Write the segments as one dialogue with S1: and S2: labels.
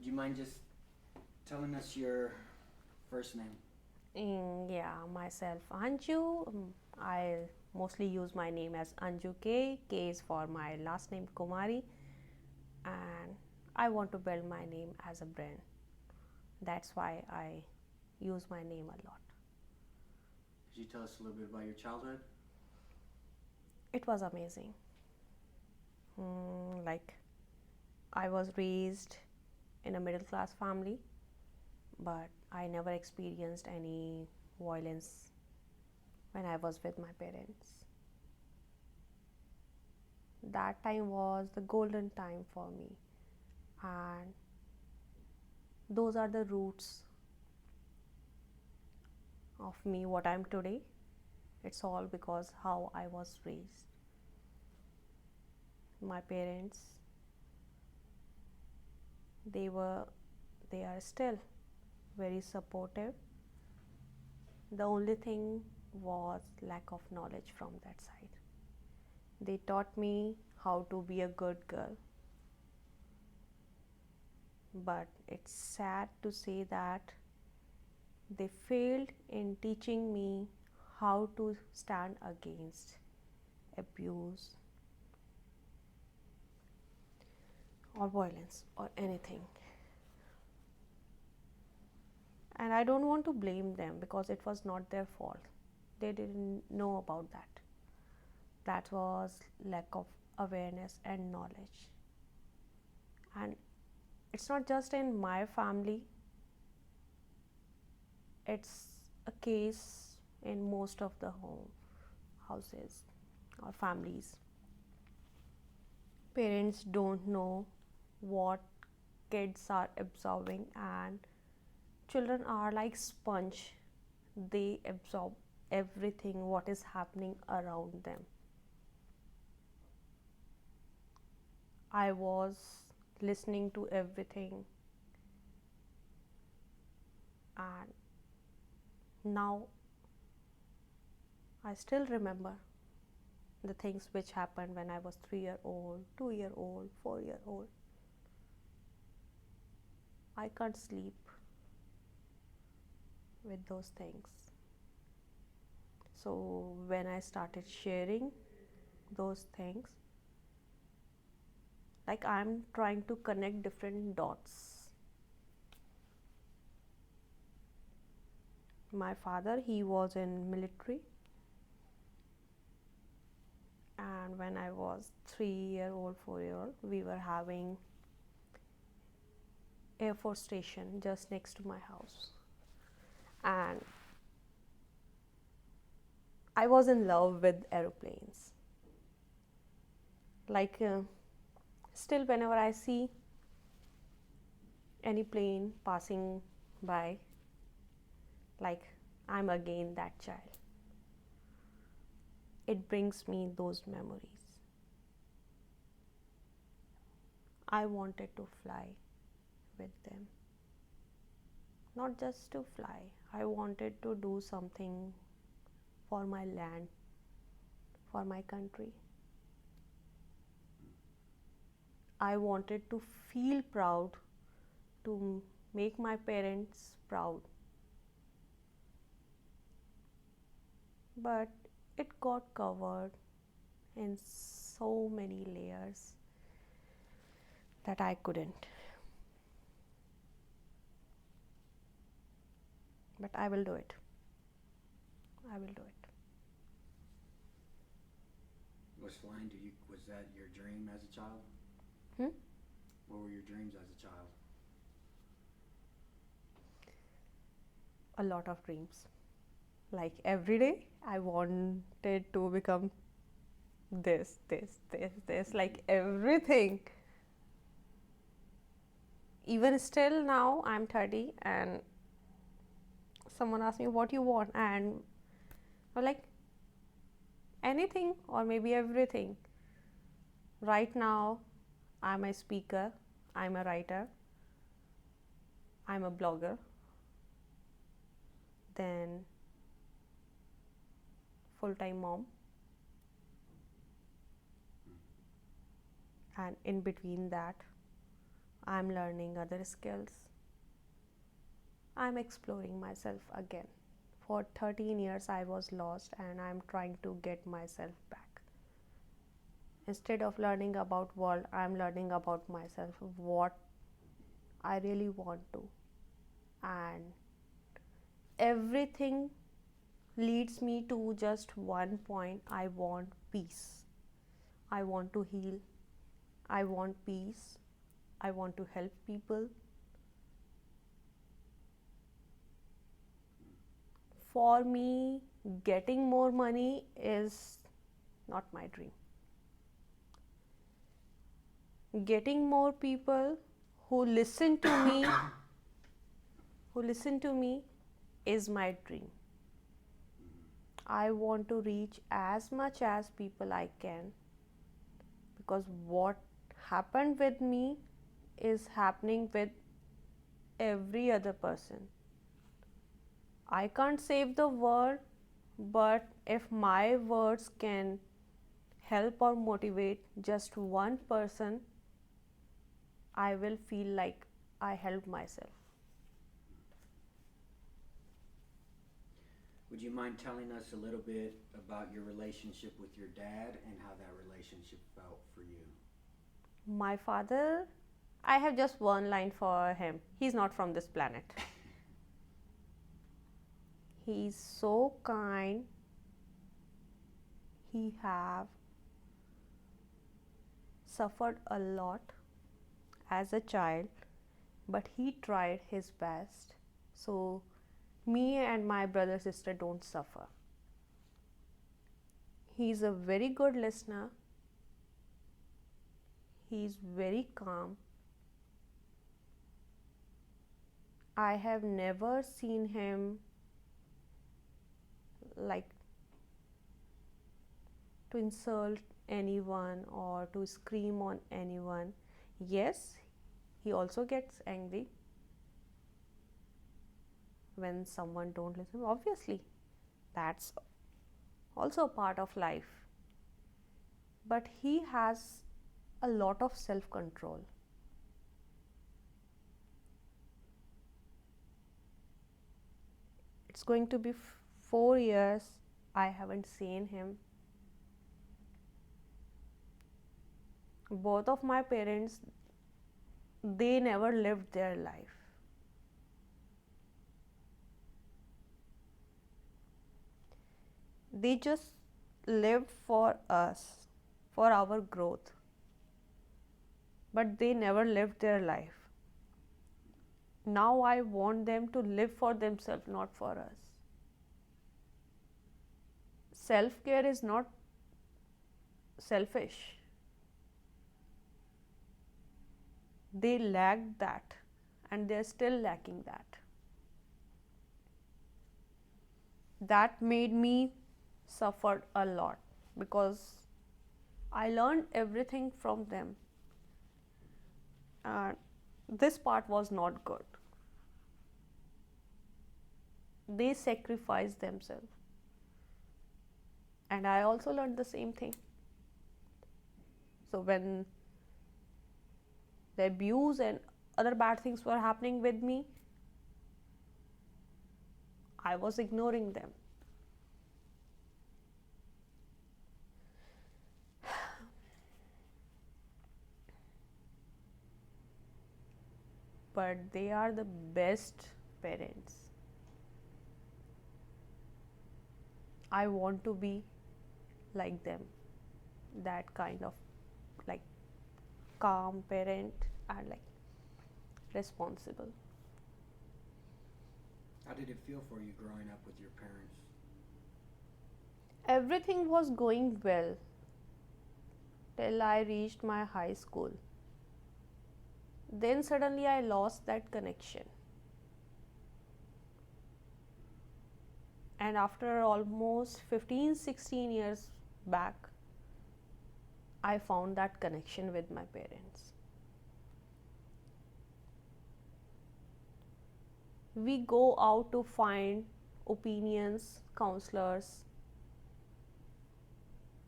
S1: would you mind just telling us your first name?
S2: Yeah, myself Anju. I mostly use my name as Anju K. K is for my last name Kumari, and I want to build my name as a brand. That's why I use my name a lot.
S1: Could you tell us a little bit about your childhood?
S2: It was amazing. Like, I was raised in a middle class family, but I never experienced any violence when I was with my parents. That time was the golden time for me, and those are the roots of me, what I'm today. It's all because how I was raised. My parents, they were, they are still very supportive. The only thing was lack of knowledge from that side. They taught me how to be a good girl, but it's sad to say that they failed in teaching me how to stand against abuse or violence or anything. And I don't want to blame them because it was not their fault. They didn't know about that. That was lack of awareness and knowledge. And it's not just in my family, it's a case in most of the houses or families. Parents don't know what kids are absorbing, and children are like sponge. They absorb everything what is happening around them. I was listening to everything, and now I still remember the things which happened when I was 3-year old, 2-year old, 4-year old. I can't sleep with those things. So when I started sharing those things, like I'm trying to connect different dots. My father, he was in military, and when I was 3-year old, 4-year old, we were having Air Force station just next to my house, and I was in love with aeroplanes. Like, still, whenever I see any plane passing by, like, I'm again that child. It brings me those memories. I wanted to fly with them. Not just to fly, I wanted to do something for my land, for my country. I wanted to feel proud, to make my parents proud. But it got covered in so many layers that I couldn't. But I will do it. I will do it.
S1: Was flying, was that your dream as a child?
S2: Hmm?
S1: What were your dreams as a child?
S2: A lot of dreams. Like every day, I wanted to become this, like everything. Even still now, I'm 30, and someone asked me what you want, and I'm like, anything or maybe everything. Right now, I'm a speaker, I'm a writer, I'm a blogger, then full-time mom, and in between that, I'm learning other skills. I'm exploring myself again. For 13 years, I was lost and I'm trying to get myself back. Instead of learning about world, I'm learning about myself, what I really want to. And everything leads me to just one point. I want peace. I want to heal. I want peace. I want to help people. For me, getting more money is not my dream. Getting more people who listen to me, is my dream. I want to reach as much as people I can, because what happened with me is happening with every other person. I can't save the world, but if my words can help or motivate just one person, I will feel like I helped myself.
S1: Would you mind telling us a little bit about your relationship with your dad and how that relationship felt for you?
S2: My father, I have just one line for him. He's not from this planet. He's so kind. He have suffered a lot as a child, but he tried his best. So me and my brother sister don't suffer. He's a very good listener. He's very calm. I have never seen him like to insult anyone or to scream on anyone. Yes, he also gets angry when someone don't listen. Obviously, that's also a part of life. But he has a lot of self-control. It's going to be 4 years I haven't seen him. Both of my parents, they never lived their life. They just lived for us, for our growth. But they never lived their life. Now I want them to live for themselves, not for us. Self-care is not selfish. They lacked that and they're still lacking that. That made me suffer a lot because I learned everything from them. And this part was not good. They sacrificed themselves. And I also learned the same thing. So when the abuse and other bad things were happening with me, I was ignoring them. But they are the best parents. I want to be like them, that kind of like calm parent and like responsible.
S1: How did it feel for you growing up with your parents?
S2: Everything was going well till I reached my high school. Then suddenly I lost that connection. And after almost 15-16 years back, I found that connection with my parents. We go out to find opinions, counselors.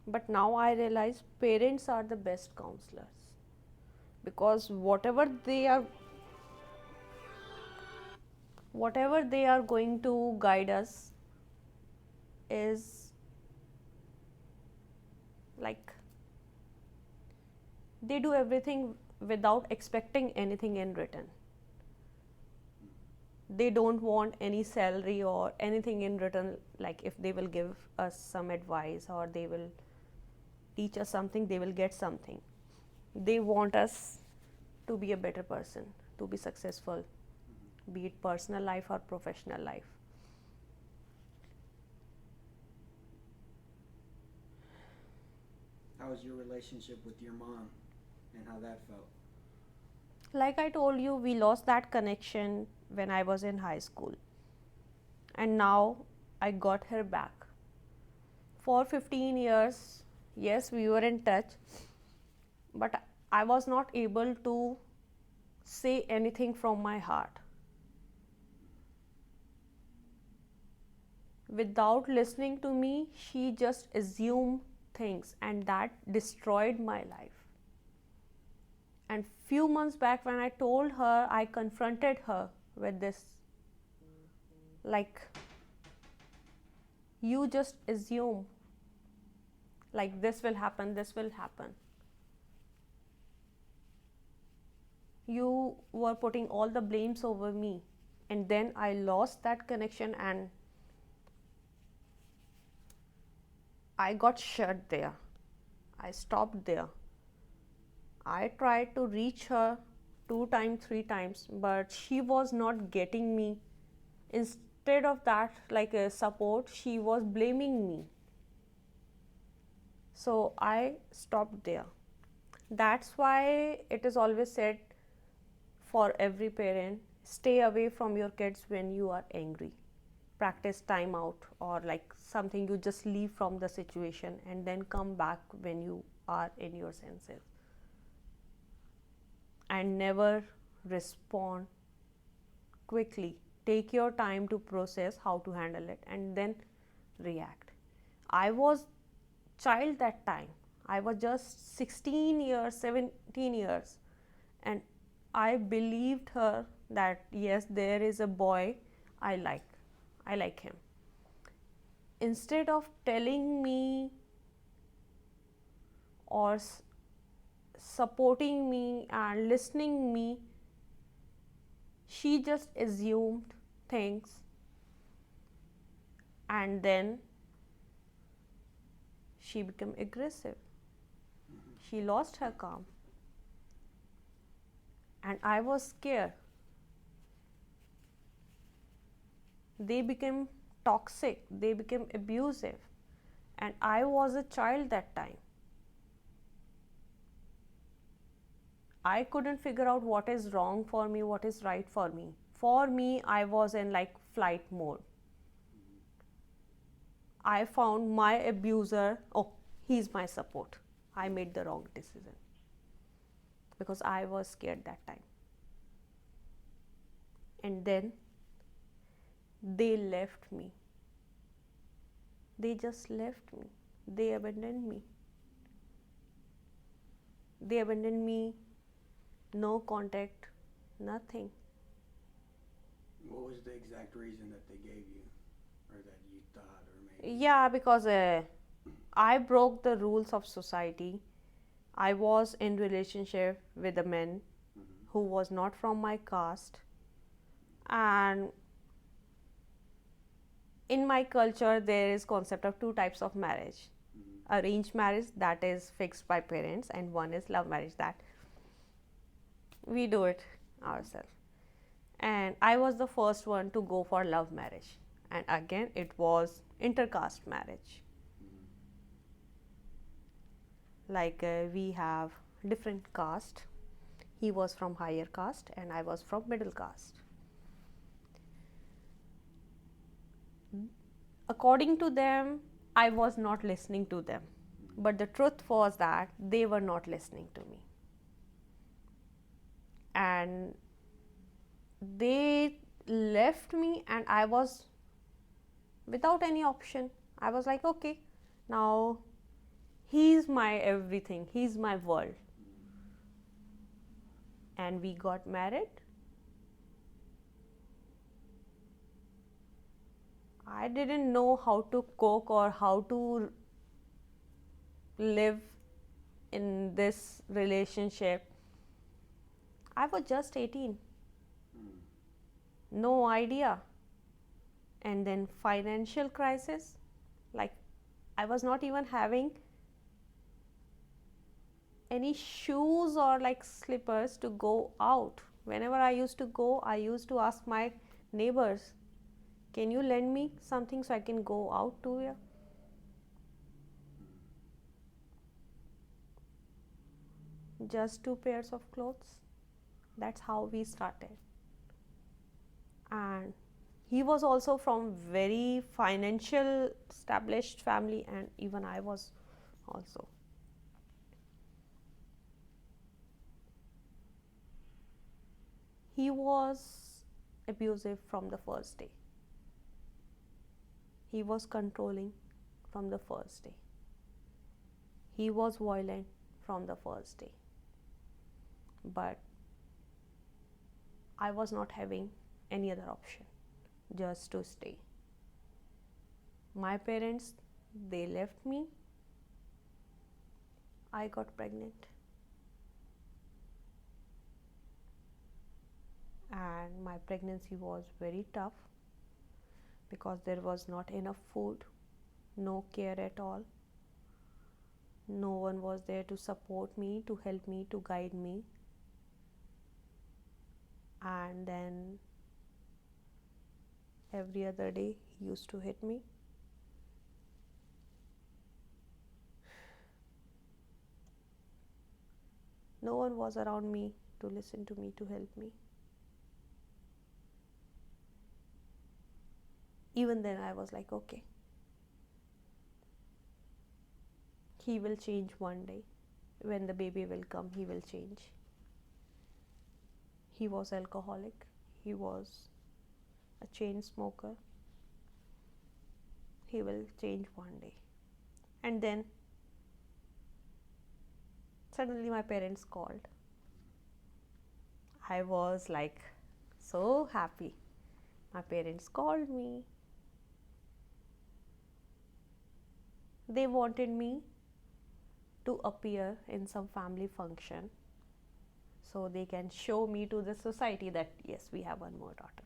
S2: But now I realize parents are the best counselors. because whatever they are going to guide us is like they do everything without expecting anything in return. They don't want any salary or anything in return, like if they will give us some advice or they will teach us something, they will get something. They want us to be a better person, to be successful, be it personal life or professional life.
S1: How was your relationship with your mom and how that felt?
S2: Like I told you, we lost that connection when I was in high school. And now I got her back. For 15 years, yes, we were in touch, but I was not able to say anything from my heart. Without listening to me, she just assumed things, and that destroyed my life. And few months back when I told her, I confronted her with this, like, you just assume like this will happen, this will happen. You were putting all the blames over me, and then I lost that connection and I got shut there. I stopped there. I tried to reach her 2 times, 3 times, but she was not getting me. Instead of that, like a support, she was blaming me. So I stopped there. That's why it is always said for every parent, stay away from your kids when you are angry. Practice time out, or like something, you just leave from the situation and then come back when you are in your senses. And never respond quickly. Take your time to process how to handle it and then react. I was child that time. I was just 16 years, 17 years, and I believed her that yes, there is a boy I like him. Instead of telling me or supporting me and listening me, she just assumed things, and then she became aggressive. She lost her calm, and I was scared. They became toxic, they became abusive, and I was a child that time. I couldn't figure out what is wrong for me, what is right for me. For me, I was in like flight mode. I found my abuser, oh, he's my support. I made the wrong decision because I was scared that time. And then they left me. They just left me. They abandoned me. They abandoned me, no contact, nothing.
S1: What was the exact reason that they gave you, or that you thought, or maybe?
S2: Yeah, because I broke the rules of society. I was in relationship with a man who was not from my caste, and in my culture there is concept of 2 types of marriage. Arranged marriage, that is fixed by parents, and one is love marriage, that we do it ourselves. And I was the first one to go for love marriage, and again it was intercaste marriage. Like we have different caste. He was from higher caste and I was from middle caste. According to them, I was not listening to them, but the truth was that they were not listening to me, and they left me, and I was without any option. I was like, okay, now he's my everything, he's my world. and we got married. I didn't know how to cook or how to live in this relationship. I was just 18. No idea. And then financial crisis. Like, I was not even having any shoes or like slippers to go out. Whenever I used to go, I used to ask my neighbors, can you lend me something so I can go out to you? Just 2 pairs of clothes. That's how we started. And he was also from very financial established family, and even I was also. He was abusive from the first day. He was controlling from the first day. He was violent from the first day. But I was not having any other option, just to stay. My parents, they left me. I got pregnant. And my pregnancy was very tough because there was not enough food, no care at all. No one was there to support me, to help me, to guide me. And then every other day he used to hit me. No one was around me to listen to me, to help me. Even then I was like, okay, he will change one day. When the baby will come, he will change. He was alcoholic. He was a chain smoker. He will change one day. And then suddenly my parents called. I was like so happy. My parents called me. They wanted me to appear in some family function so they can show me to the society that yes, we have one more daughter.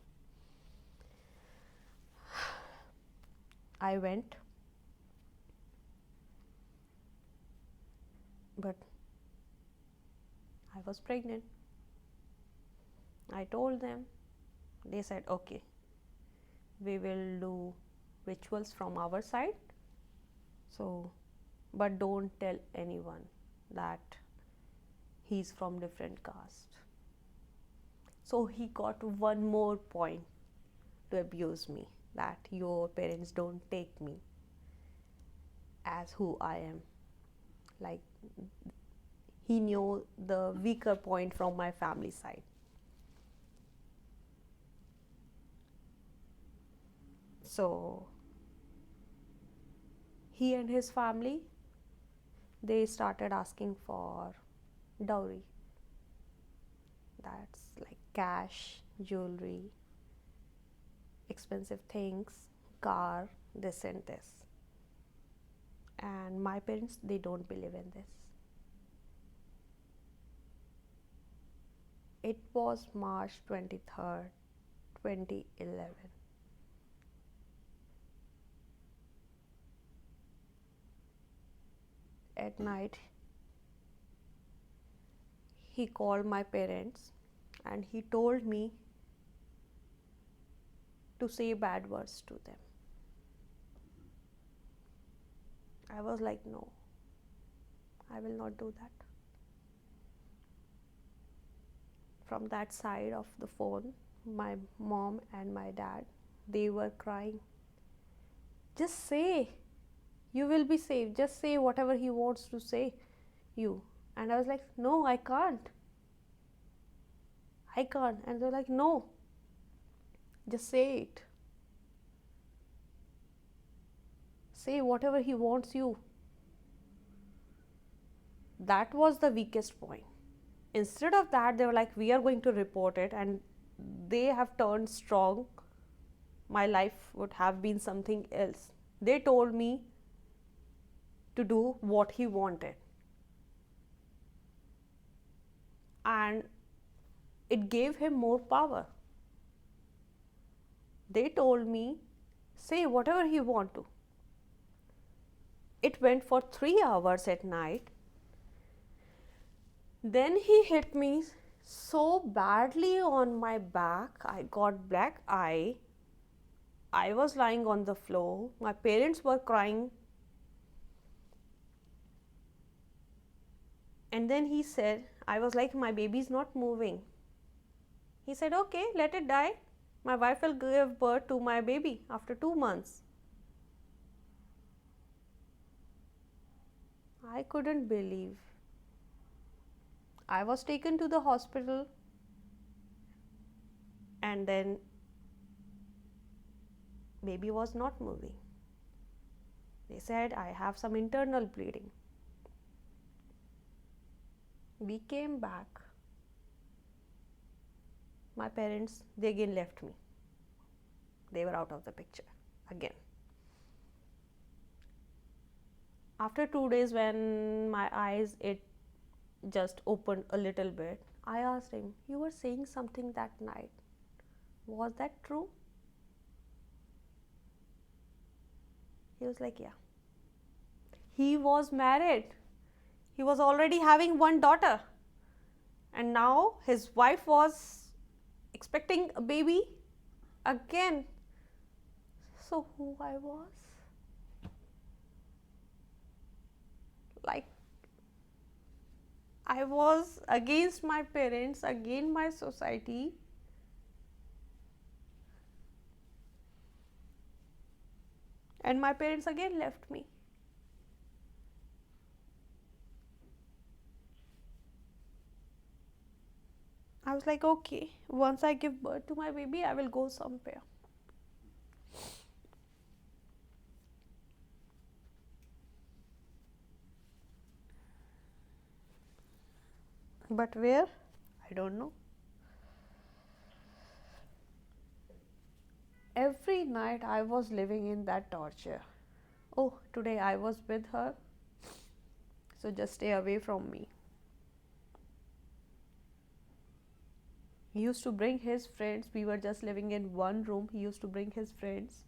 S2: I went, but I was pregnant. I told them. They said, okay, we will do rituals from our side, so but don't tell anyone that he's from different caste. So he got one more point to abuse me, that your parents don't take me as who I am. Like, he knew the weaker point from my family side. So he and his family, they started asking for dowry. That's like cash, jewelry, expensive things, car, this and this. And my parents, they don't believe in this. It was March 23rd, 2011. At night, he called my parents and he told me to say bad words to them. I was like, no, I will not do that. From that side of the phone, my mom and my dad, they were crying. Just say, you will be safe. Just say whatever he wants to say you. And I was like, no, I can't. I can't. And they're like, no, just say it. Say whatever he wants you. That was the weakest point. Instead of that, they were like, we are going to report it, and they have turned strong. My life would have been something else. They told me to do what he wanted, and it gave him more power. They told me, say whatever you want to. It went for 3 hours at night. Then he hit me so badly on my back. I got black eye. I was lying on the floor. My parents were crying. And then he said, I was like, my baby's not moving. He said, okay, let it die. My wife will give birth to my baby after 2 months. I couldn't believe. I was taken to the hospital, and then baby was not moving. They said I have some internal bleeding. We came back. My parents, they again left me. They were out of the picture again. After 2 days, when my eyes, it just opened a little bit, I asked him, you were saying something that night. Was that true? He was like, yeah. He was married. He was already having one daughter. And now his wife was expecting a baby again. So who I was? Like, I was against my parents, against my society. And my parents again left me. I was like, okay, once I give birth to my baby, I will go somewhere. But where? I don't know. Every night I was living in that torture. Oh, today I was with her, so just stay away from me. He used to bring his friends. We were just living in one room. He used to bring his friends,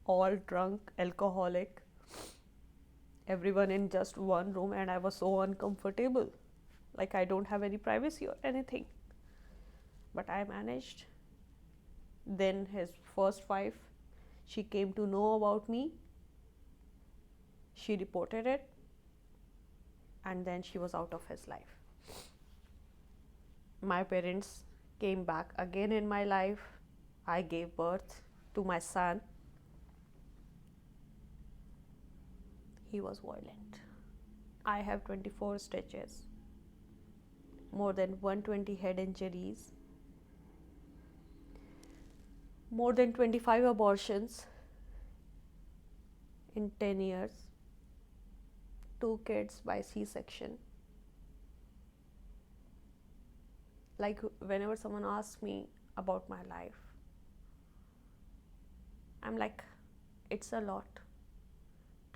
S2: all drunk, alcoholic, everyone in just one room, and I was so uncomfortable. Like, I don't have any privacy or anything. But I managed. Then his first wife, she came to know about me. She reported it, and then she was out of his life. My parents came back again in my life. I gave birth to my son. He was violent. I have 24 stitches, more than 120 head injuries, more than 25 abortions in 10 years, 2 kids by C-section. Like, whenever someone asks me about my life, I'm like, it's a lot.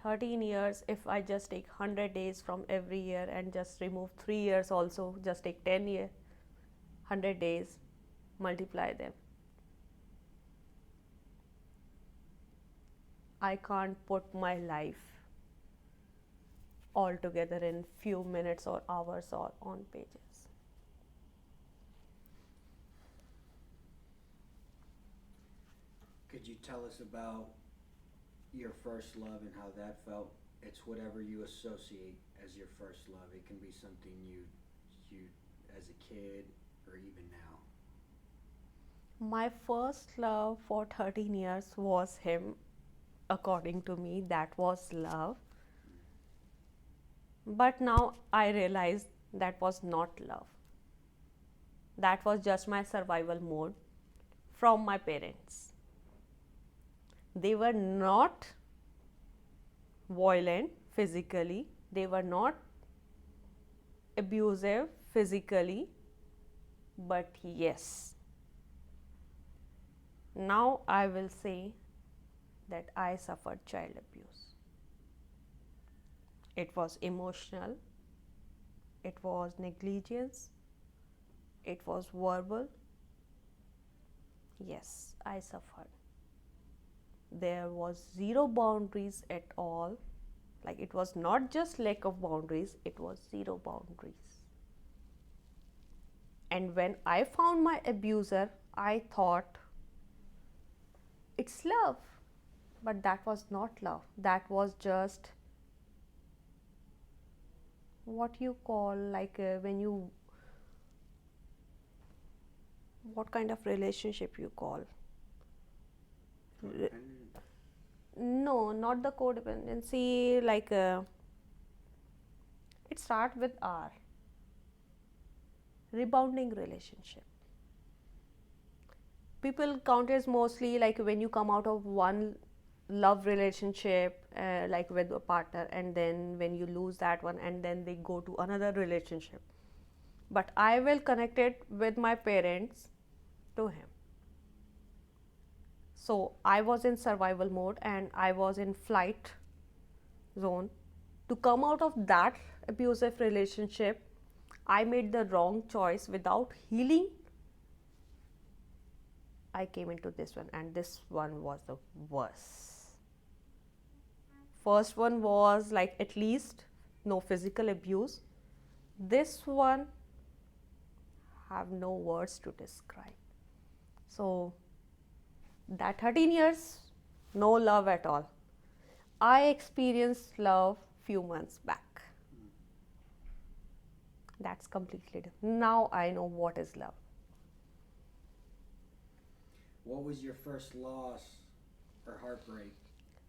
S2: 13 years, if I just take 100 days from every year and just remove 3 years also, just take 10 years, 100 days, multiply them. I can't put my life all together in few minutes or hours or on pages.
S1: Could you tell us about your first love and how that felt? It's whatever you associate as your first love. It can be something you as a kid or even now.
S2: My first love for 13 years was him. According to me, that was love. But now I realize that was not love. That was just my survival mode from my parents. They were not violent physically. They were not abusive physically, but yes, now I will say that I suffered child abuse. It was emotional, it was negligence, it was verbal. Yes, I suffered. There was zero boundaries at all. Like, it was not just lack of boundaries, it was zero boundaries. And when I found my abuser, I thought it's love. But that was not love. That was just what you call, like, when you, what kind of relationship you call?
S1: Codependent?
S2: No, not the codependency. Like, it starts with R, rebounding relationship. People count as mostly like when you come out of one love relationship, like with a partner, and then when you lose that one, and then they go to another relationship. But I will connect it with my parents to him. So I was in survival mode and I was in flight zone. To come out of that abusive relationship, I made the wrong choice without healing. I came into this one, and this one was the worst. First one was like at least no physical abuse. This one have no words to describe. So that 13 years, no love at all. I experienced love few months back. That's completely different. Now I know what is love.
S1: What was your first loss or heartbreak?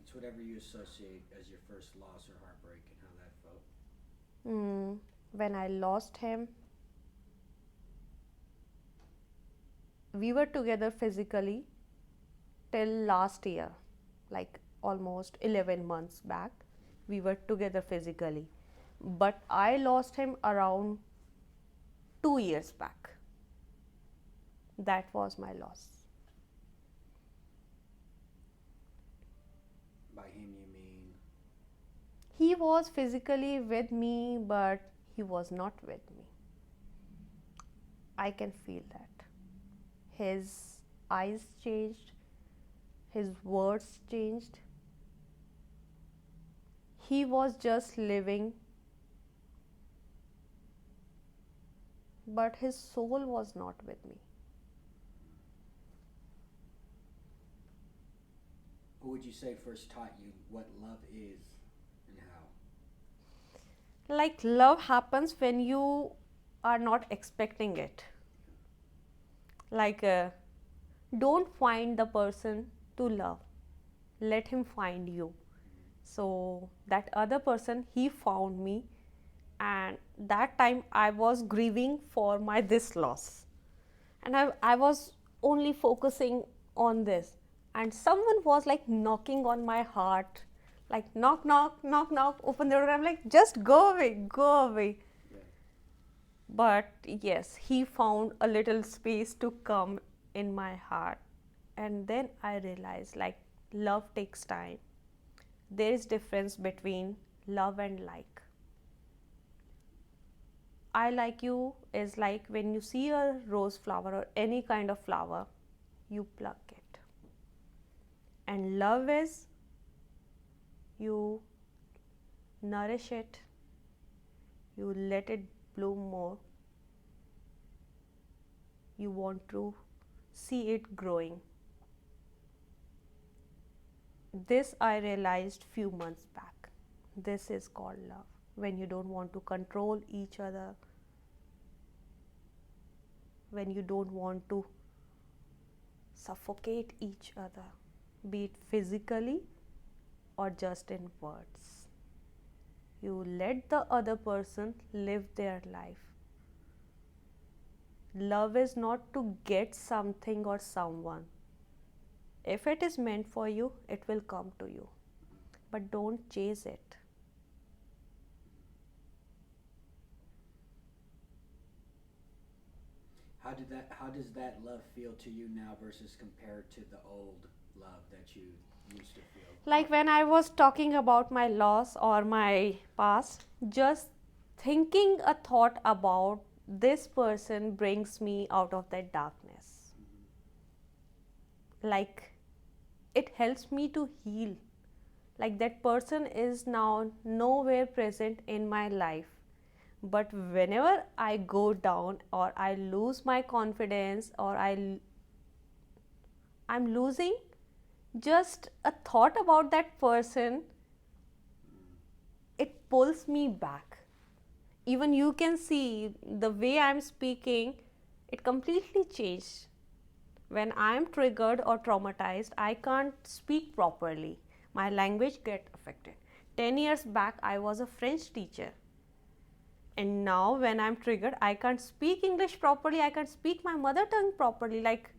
S1: It's whatever you associate as your first loss or heartbreak and how that felt.
S2: When I lost him, we were together physically till last year, like almost 11 months back. We were together physically, but I lost him around 2 years back. That was my loss.
S1: By him, you mean?
S2: He was physically with me, but he was not with me. I can feel that. His eyes changed, his words changed. He was just living, but his soul was not with me.
S1: Who would you say first taught you what love is and how?
S2: Like, love happens when you are not expecting it. Like, don't find the person to love, let him find you. So that other person, he found me, and that time I was grieving for my this loss, and I was only focusing on this, and someone was like knocking on my heart, like knock knock knock knock, open the door. I'm like, just go away, go away.
S1: Yeah.
S2: But yes, he found a little space to come in my heart, and then I realized, like, love takes time. There is difference between love and like. I like you is like when you see a rose flower or any kind of flower, you pluck it. And love is you nourish it, you let it bloom more, you want to see it growing. This I realized few months back. This is called love. When you don't want to control each other, when you don't want to suffocate each other, be it physically or just in words. You let the other person live their life. Love is not to get something or someone. If it is meant for you, it will come to you. But don't chase it.
S1: How does that love feel to you now versus compared to the old love that you used to feel?
S2: Like when I was talking about my loss or my past, just thinking a thought about this person brings me out of that darkness. Like it helps me to heal. Like that person is now nowhere present in my life. But whenever I go down or I lose my confidence or I'm losing just a thought about that person, it pulls me back. Even you can see the way I'm speaking, it completely changed. When I'm triggered or traumatized, I can't speak properly. My language get affected. 10 years back, I was a French teacher. And now when I'm triggered, I can't speak English properly. I can't speak my mother tongue properly. Like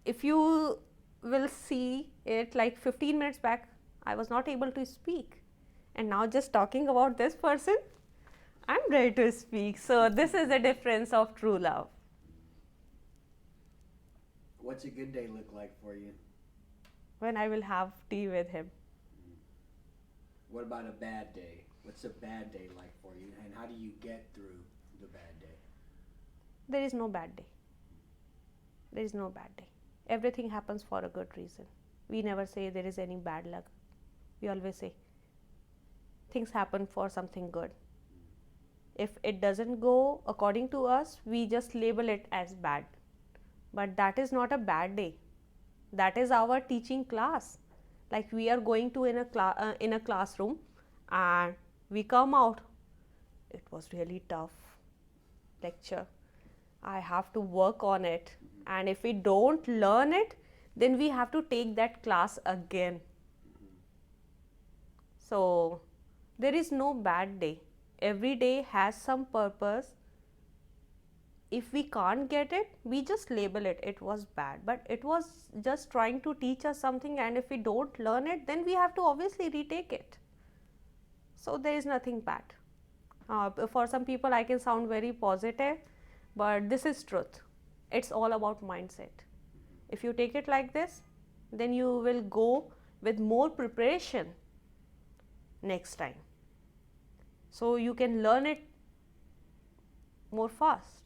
S2: if you will see it, like 15 minutes back, I was not able to speak. And now just talking about this person, I'm ready to speak. So this is the difference of true love.
S1: What's a good day look like for you?
S2: When I will have tea with him.
S1: What about a bad day? What's a bad day like for you, and how do you get through the bad day?
S2: There is no bad day. There is no bad day. Everything happens for a good reason. We never say there is any bad luck. We always say things happen for something good. If it doesn't go according to us, we just label it as bad. But that is not a bad day. That is our teaching class. Like we are going to in a classroom and we come out. It was really tough lecture. I have to work on it. And if we don't learn it, then we have to take that class again. So there is no bad day. Every day has some purpose. If we can't get it, we just label it, it was bad. But it was just trying to teach us something, and if we don't learn it, then we have to obviously retake it. So there is nothing bad. For some people, I can sound very positive, but this is truth. It's all about mindset. If you take it like this, then you will go with more preparation next time. So you can learn it more fast.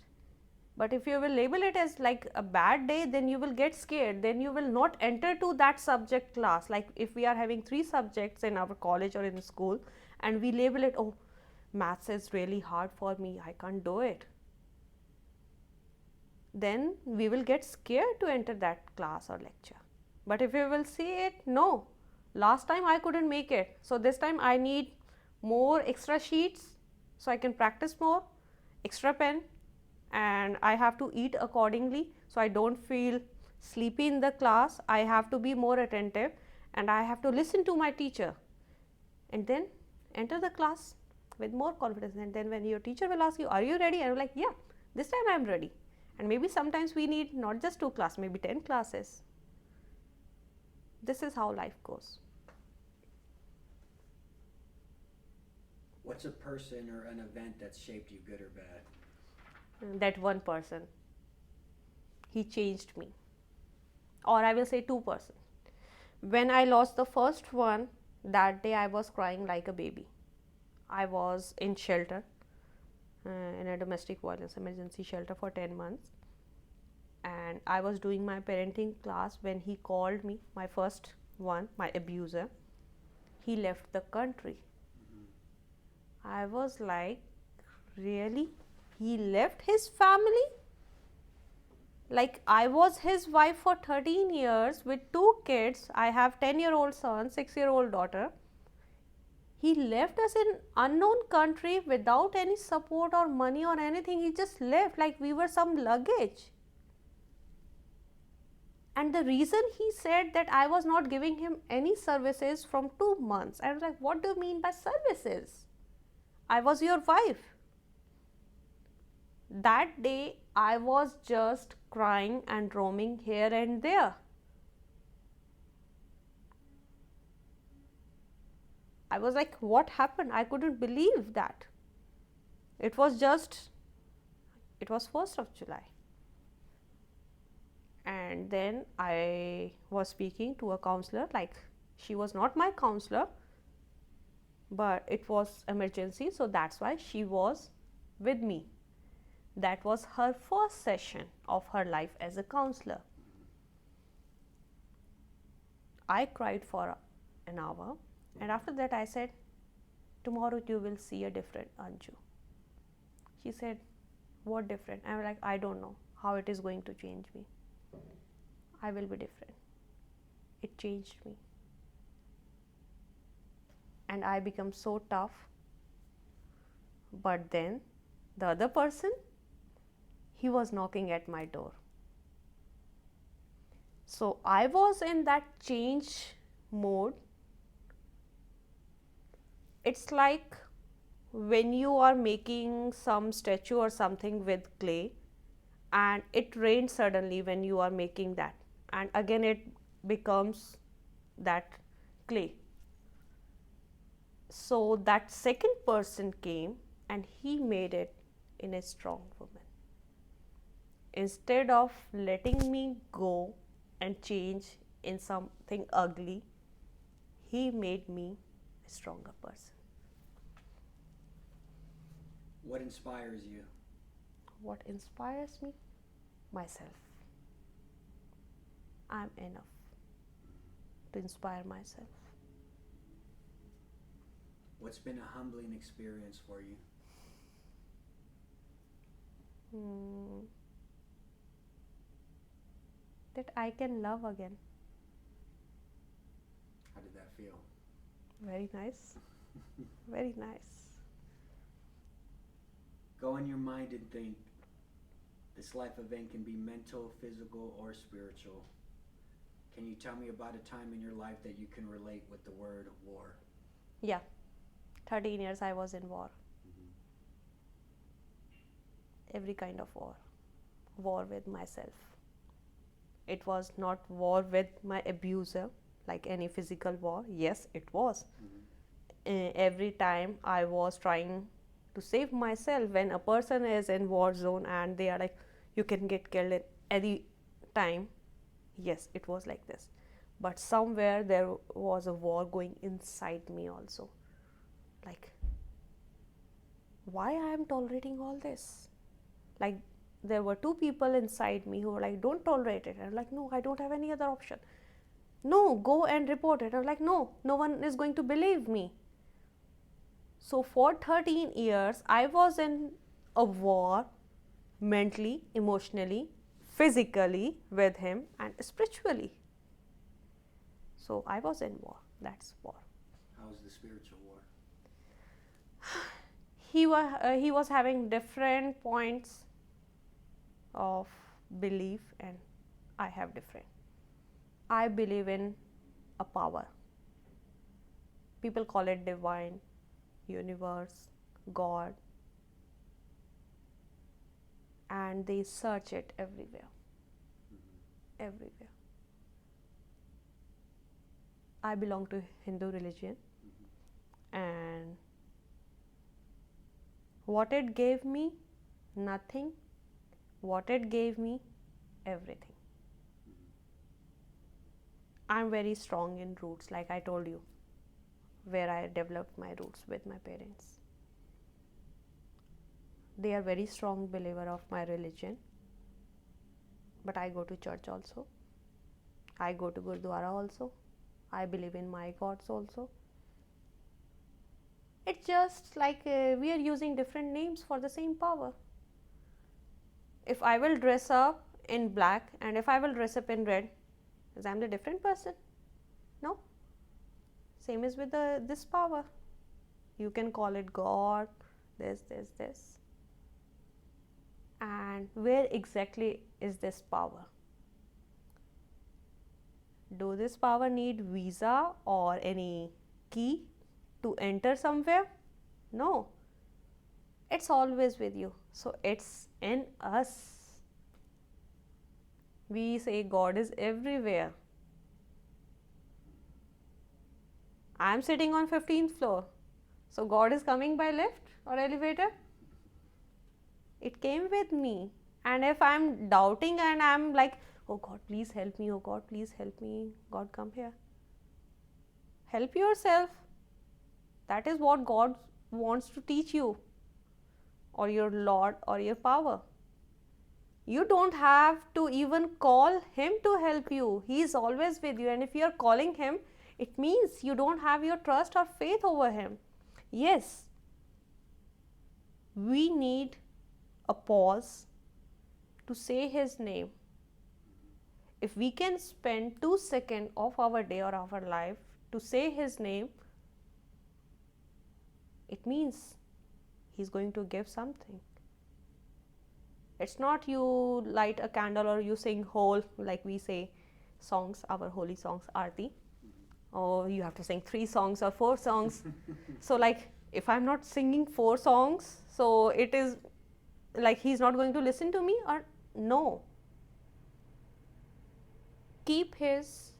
S2: But if you will label it as like a bad day, then you will get scared. Then you will not enter to that subject class. Like if we are having 3 subjects in our college or in school, and we label it, oh, maths is really hard for me, I can't do it. Then we will get scared to enter that class or lecture. But if you will see it, no, last time I couldn't make it. So this time I need more extra sheets so I can practice more, extra pen, and I have to eat accordingly so I don't feel sleepy in the class. I have to be more attentive and I have to listen to my teacher, and then enter the class with more confidence. And then when your teacher will ask you, are you ready? And I'm like, yeah, this time I'm ready. And maybe sometimes we need not just 2 classes, maybe 10 classes. This is how life goes.
S1: What's a person or an event that's shaped you, good or bad?
S2: That one person, he changed me. Or I will say 2 persons. When I lost the first one, that day I was crying like a baby. I was in shelter, in a domestic violence emergency shelter for 10 months. And I was doing my parenting class when he called me, my first one, my abuser. He left the country. I was like, really? He left his family? Like I was his wife for 13 years with 2 kids. I have 10-year-old son, 6-year-old daughter. He left us in unknown country without any support or money or anything. He just left like we were some luggage. And the reason he said that I was not giving him any services from 2 months. I was like, what do you mean by services? I was your wife. That day I was just crying and roaming here and there. I was like, what happened? I couldn't believe that. It was just It was 1st of July. And then I was speaking to a counselor, like she was not my counselor, but it was emergency, so that's why she was with me. That was her first session of her life as a counselor. I cried for an hour, and after that I said, tomorrow you will see a different Anju. She said, what different? I'm like, I don't know how it is going to change me. I will be different. It changed me. And I become so tough. But then the other person, he was knocking at my door. So I was in that change mode. It's like when you are making some statue or something with clay, and it rains suddenly when you are making that, and again it becomes that clay. So that second person came and he made it in a strong woman. Instead of letting me go and change in something ugly, he made me a stronger person.
S1: What inspires you?
S2: What inspires me? Myself. I'm enough to inspire myself.
S1: What's been a humbling experience for you?
S2: That I can love again.
S1: How did that feel?
S2: Very nice. Very nice.
S1: Go in your mind and think. This life event can be mental, physical, or spiritual. Can you tell me about a time in your life that you can relate with the word war?
S2: Yeah. 13 years I was in war. Every kind of war. War with myself. It was not war with my abuser, like any physical war. Yes, it was. Every time I was trying to save myself. When a person is in war zone and they are like, you can get killed at any time. Yes, it was like this. But somewhere there was a war going inside me also. Like, why I am tolerating all this? Like, there were two people inside me who were like, don't tolerate it. And I'm like, no, I don't have any other option. No, go and report it. I'm like, no, no one is going to believe me. So for 13 years, I was in a war, mentally, emotionally, physically with him, and spiritually. So I was in war. That's war.
S1: How was the spiritual war?
S2: He was having different points of belief, and I have different. I believe in a power. People call it divine, universe, God, and they search it everywhere. Everywhere. I belong to Hindu religion, and what it gave me, nothing. What it gave me, everything. I'm very strong in roots, like I told you, where I developed my roots with my parents. They are very strong believer of my religion, but I go to church also. I go to Gurdwara also. I believe in my gods also. It's just like we are using different names for the same power. If I will dress up in black and if I will dress up in red, is I'm the different person? No. Same is with this power. You can call it God, this. And where exactly is this power? Do this power need visa or any key to enter somewhere? No. It's always with you. So it's in us. We say God is everywhere. I am sitting on 15th floor. So God is coming by lift or elevator? It came with me. And if I'm doubting and I'm like, oh God, please help me, oh God, please help me, God, come here. Help yourself. That is what God wants to teach you, or your Lord, or your power. You don't have to even call Him to help you. He is always with you. And if you are calling Him, it means you don't have your trust or faith over Him. Yes, we need a pause to say His name. If we can spend 2 seconds of our day or our life to say His name, it means He's going to give something. It's not you light a candle or you sing whole, like we say, songs, our holy songs, Aarti. Or you have to sing 3 songs or 4 songs. So like, if I'm not singing 4 songs, so it is like He's not going to listen to me, or no. Keep His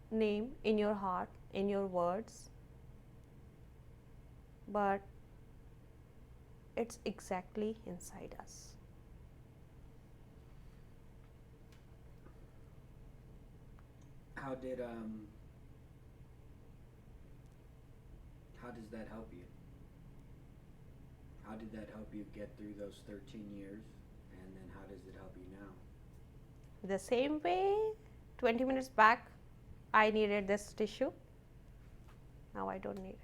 S2: name in your heart, in your words. But it's exactly inside us.
S1: How does that help you? How did that help you get through those 13 years? And then how does it help you now?
S2: The same way 20 minutes back I needed this tissue, now I don't need it.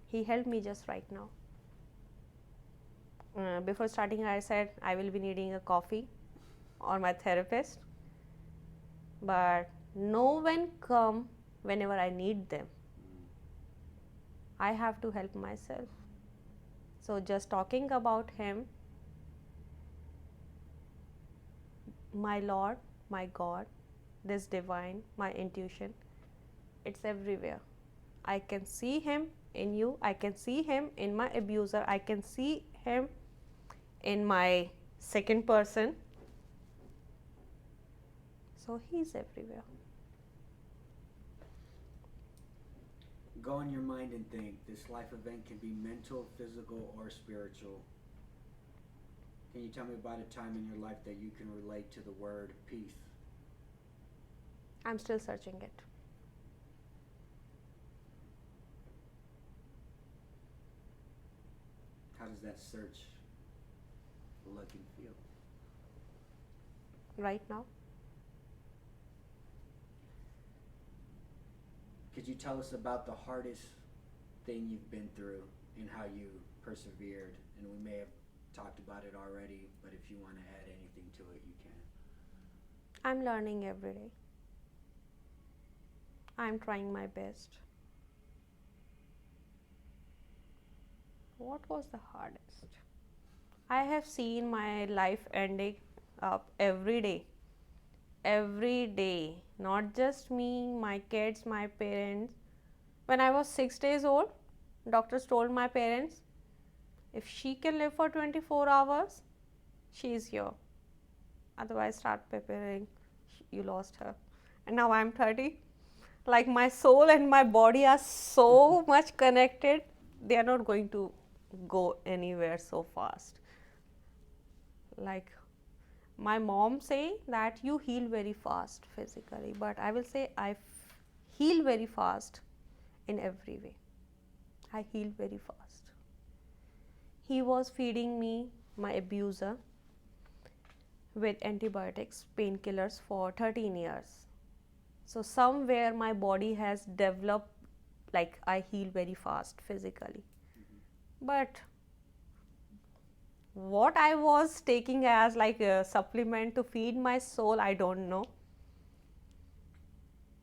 S2: He helped me just right now. Before starting I said I will be needing a coffee or my therapist, but no one come whenever I need them. I have to help myself. So just talking about Him, my Lord, my God, this divine, my intuition, it's everywhere. I can see Him in you, I can see Him in my abuser, I can see Him in my second person. So He's everywhere.
S1: Go in your mind and think. This life event can be mental, physical, or spiritual. Can you tell me about a time in your life that you can relate to the word peace?
S2: I'm still searching it.
S1: How does that search look and feel?
S2: Right now,
S1: Could you tell us about the hardest thing you've been through and how you persevered? And we may have talked about it already, but if you want to add anything to it, you can.
S2: I'm learning every day. I'm trying my best. What was the hardest? I have seen my life ending up every day. Every day. Not just me, my kids, my parents. When I was 6 days old, doctors told my parents, if she can live for 24 hours, she is here. Otherwise, start preparing. You lost her. And now I'm 30. Like my soul and my body are so much connected, they are not going to go anywhere so fast. Like my mom say that you heal very fast physically, but I will say I heal very fast in every way. I heal very fast. He was feeding me, my abuser, with antibiotics, painkillers for 13 years. So somewhere my body has developed, like I heal very fast physically. But what I was taking as like a supplement to feed my soul, I don't know.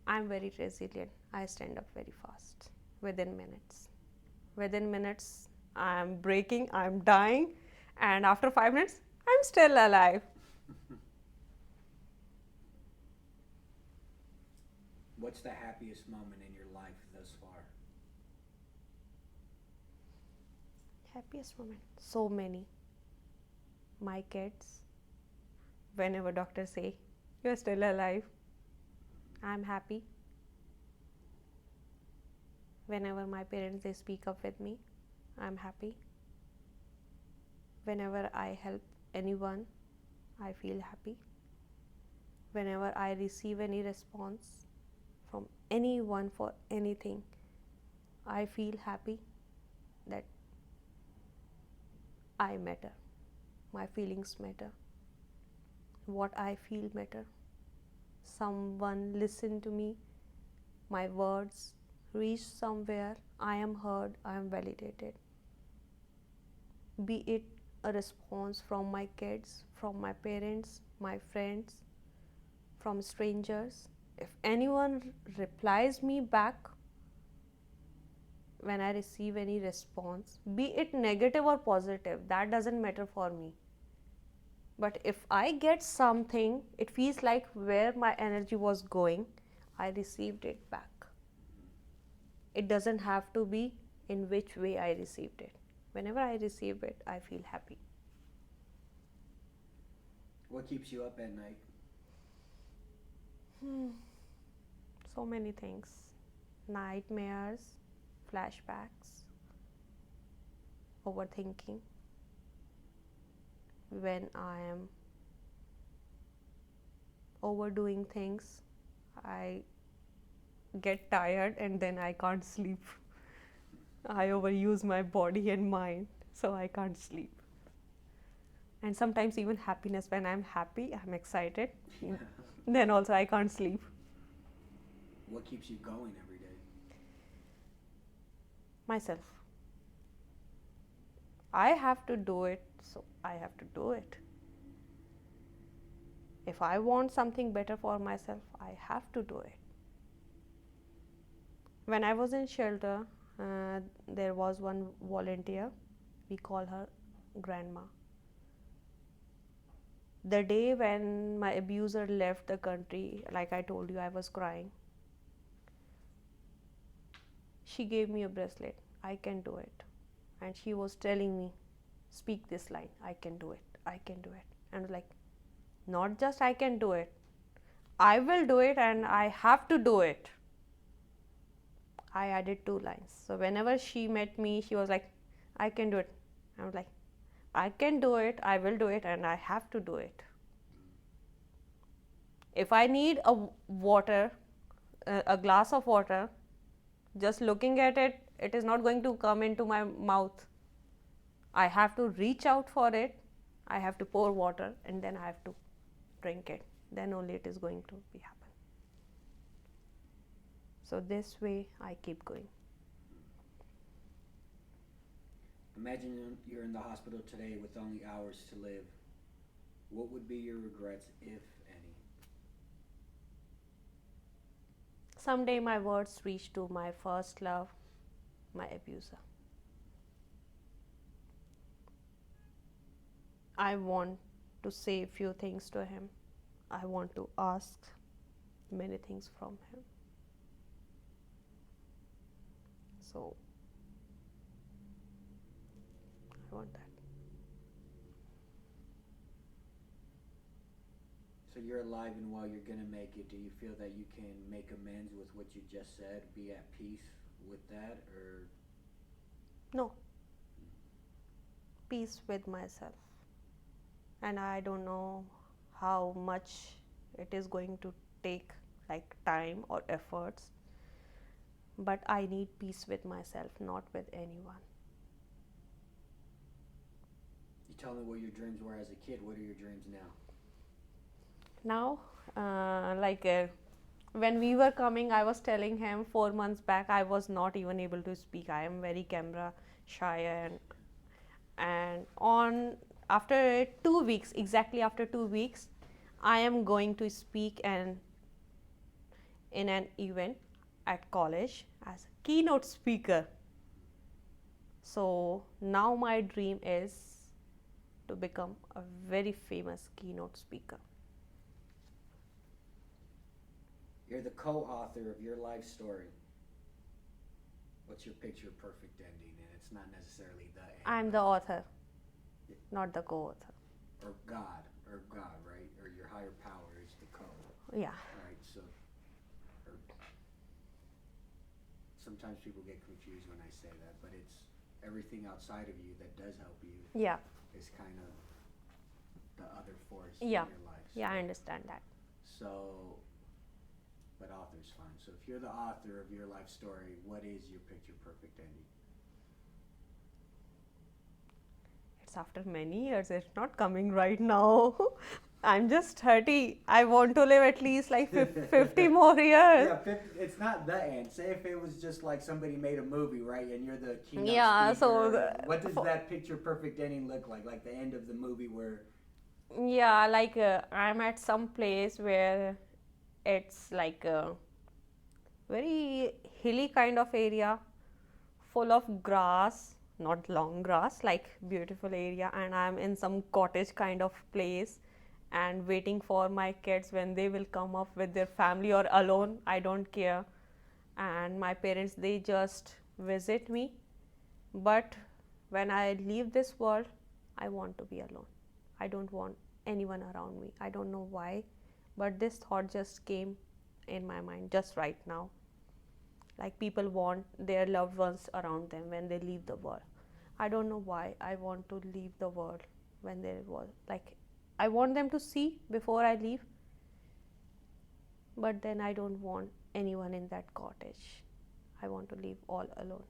S2: I'm very resilient. I stand up very fast within minutes. Within minutes, I'm breaking, I'm dying, and after 5 minutes, I'm still alive.
S1: What's the happiest moment in your life thus far?
S2: Happiest moment? So many. My kids, whenever doctors say, you're still alive, I'm happy. Whenever my parents, they speak up with me, I'm happy. Whenever I help anyone, I feel happy. Whenever I receive any response from anyone for anything, I feel happy that I matter. My feelings matter. What I feel matter. Someone listened to me. My words reached somewhere. I am heard. I am validated. Be it a response from my kids, from my parents, my friends, from strangers. If anyone replies me back when I receive any response, be it negative or positive, that doesn't matter for me. But if I get something, it feels like where my energy was going, I received it back. It doesn't have to be in which way I received it. Whenever I receive it, I feel happy.
S1: What keeps you up at night?
S2: So many things. Nightmares, flashbacks, overthinking. When I am overdoing things, I get tired and then I can't sleep. I overuse my body and mind, so I can't sleep. And sometimes even happiness, when I'm happy, I'm excited, then also I can't sleep.
S1: What keeps you going every day?
S2: Myself. I have to do it, so I have to do it. If I want something better for myself, I have to do it. When I was in shelter, there was one volunteer. We call her Grandma. The day when my abuser left the country, like I told you, I was crying. She gave me a bracelet. I can do it. And she was telling me, speak this line. I can do it. I can do it. And I was like, not just I can do it. I will do it and I have to do it. I added 2 lines. So whenever she met me, she was like, I can do it. I was like, I can do it, I will do it, and I have to do it. If I need a glass of water, just looking at it, it is not going to come into my mouth. I have to reach out for it, I have to pour water, and then I have to drink it. Then only it is going to be happen. So this way I keep going.
S1: Imagine you're in the hospital today with only hours to live. What would be your regrets, if any?
S2: Someday my words reach to my first love, my abuser. I want to say a few things to him. I want to ask many things from him. So, I want that.
S1: So you're alive and well, you're going to make it. Do you feel that you can make amends with what you just said, be at peace with that, or?
S2: No. Peace with myself. And I don't know how much it is going to take, like time or efforts. But I need peace with myself, not with anyone.
S1: You tell me what your dreams were as a kid. What are your dreams
S2: Now,
S1: now?
S2: when we were coming, I was telling him 4 months back, I was not even able to speak. I am very camera shy, and after 2 weeks, exactly after 2 weeks, I am going to speak in an event at college as a keynote speaker. So now my dream is to become a very famous keynote speaker.
S1: You're the co-author of your life story. What's your picture perfect ending? And it's not necessarily the end.
S2: I'm the author, not the co-author.
S1: Or God, right? Or your higher power is the co.
S2: Yeah.
S1: Right, so sometimes people get confused when I say that, but it's everything outside of you that does help you.
S2: Yeah.
S1: is kind of the other force
S2: Yeah.
S1: in your life.
S2: Yeah, I understand that.
S1: So, but author's fine. So if you're the author of your life story, what is your picture perfect ending?
S2: It's after many years. It's not coming right now. I'm just 30. I want to live at least like 50 more years.
S1: Yeah, 50, it's not the end. Say if it was just like somebody made a movie, right, and you're the keynote
S2: Yeah,
S1: speaker.
S2: so
S1: What does that picture perfect ending look like? Like the end of the movie where...
S2: Yeah, like I'm at some place where it's like a very hilly kind of area, full of grass, not long grass, like beautiful area, and I'm in some cottage kind of place and waiting for my kids when they will come up with their family or alone, I don't care. And my parents, they just visit me, but when I leave this world, I want to be alone. I don't want anyone around me. I don't know why, but this thought just came in my mind just right now. Like people want their loved ones around them when they leave the world. I don't know why I want to leave the world when they was like I want them to see before I leave, but then I don't want anyone in that cottage. I want to leave all alone.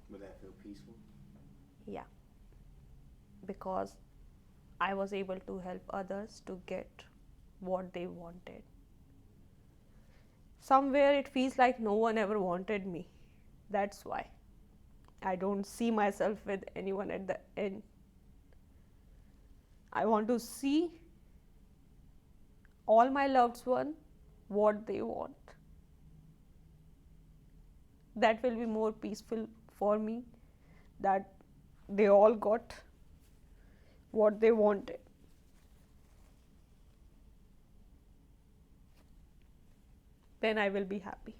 S1: Would that feel peaceful?
S2: Yeah, because I was able to help others to get what they wanted. Somewhere it feels like no one ever wanted me. That's why I don't see myself with anyone at the end. I want to see all my loved ones what they want. That will be more peaceful for me, that they all got what they wanted. Then I will be happy.